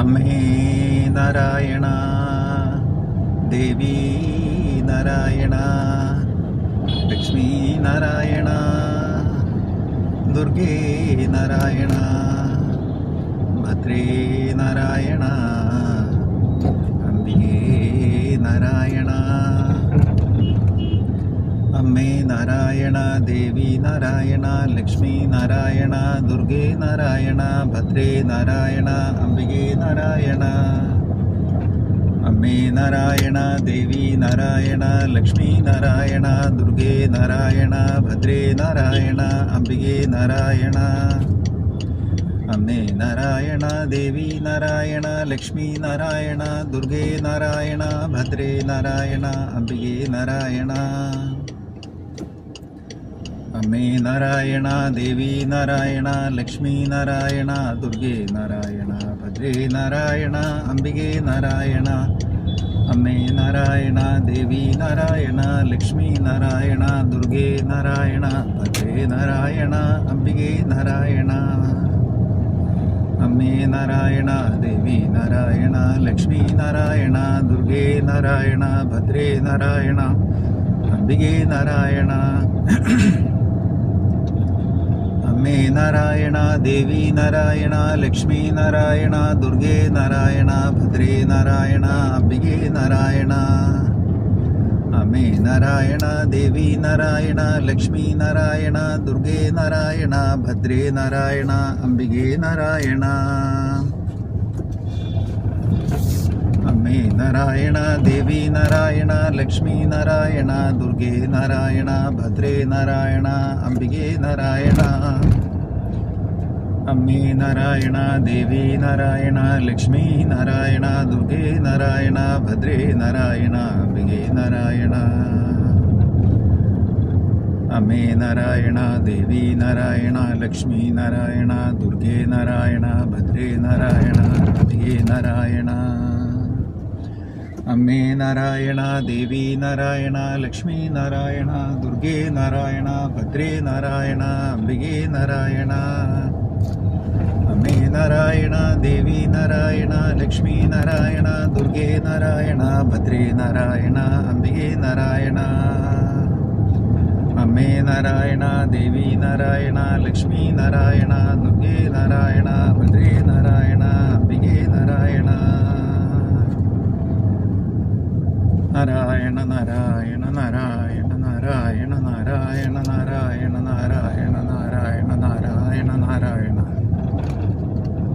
അമ്മേ നാരായണ, ദേവി നാരായണ, ലക്ഷ്മി നാരായണ, ദുർഗേ നാരായണ, ഭദ്രേ നാരായണ, അംബികേ നാരായണ. അമ്മേ നാരായണ, ദേവി നാരായണ, ലക്ഷ്മി നാരായണ, ദുർഗേ നാരായണ, ഭദ്രേ നാരായണ, അംബികേ നാരായണ. അമ്മേ നാരായണ, ദേവി നാരായണ, ലക്ഷ്മി നാരായണ, ദുർഗേ നാരായണ, ഭദ്രേ നാരായണ, അംബികേ നാരായണ. അമ്മേ നാരായണ, ദേവി നാരായണ, ലക്ഷ്മി നാരായണ, ദുർഗേ നാരായണ, ഭദ്രേ നാരായണ, അംബികേ നാരായണ. അമ്മേ നാരായണ, ദേവി നാരായണ, ലക്ഷ്മി നാരായണ, ദുർഗേ നാരായണ, ഭദ്രേ നാരായണ, അംബികേ നാരായണ. അമ്മേ നാരായണ, ദേവി നാരായണ, ലക്ഷ്മി നാരായണ, ദുർഗേ നാരായണ, ഭദ്രേ നാരായണ, അംബികേ നാരായണ. അമ്മേ നാരായണ, ദേവി നാരായണ, ലക്ഷ്മി നാരായണ, ദുർഗേ നാരായണ, ഭദ്രേ നാരായണ, അംബികേ നാരായണ. അമ്മേ നാരായണ, ദേവി നാരായണ, ലക്ഷ്മി നാരായണ, ദുർഗേ നാരായണ, ഭദ്രേ നാരായണ, അംബികേ നാരായണ. അമ്മേ നാരായണ, ദേവി നാരായണ, ലക്ഷ്മി നാരായണ, ദുർഗേ നാരായണ, ഭദ്രേ നാരായണ, അംബികേ നാരായണ. അമ്മേ നാരായണ, ദേവി നാരായണ, ലക്ഷ്മി നാരായണ, ദുർഗേ നാരായണ, ഭദ്രേ നാരായണ, അംബികേ നാരായണ. അമ്മേ നാരായണ, ദേവി നാരായണ, ലക്ഷ്മി നാരായണ, ദുർഗേ നാരായണ, ഭദ്രേ നാരായണ, അംബികേ നാരായണ. അമ്മേ നാരായണ, ദേവി നാരായണ, ലക്ഷ്മി നാരായണ, ദുർഗേ നാരായണ, ഭദ്രേ നാരായണ, അംബികേ നാരായണ. അമ്മേ നാരായണ, ദേവി നാരായണ, ലക്ഷ്മി നാരായണ, ദുർഗേ നാരായണ, ഭദ്രേ നാരായണ, അംബികേ നാരായണ. അമ്മേ നാരായണ, ദേവി നാരായണ, ലക്ഷ്മി നാരായണ, ദുർഗേ നാരായണ, ഭദ്രേ നാരായണ, അംബികേ നാരായണ. അമ്മേ നാരായണ, ദേവി നാരായണ, ലക്ഷ്മി നാരായണ, ദുർഗേ നാരായണ, ഭദ്രേ നാരായണ, അംബികേ നാരായണ. നാരായണ നാരായണ നാരായണ നാരായണ നാരായണ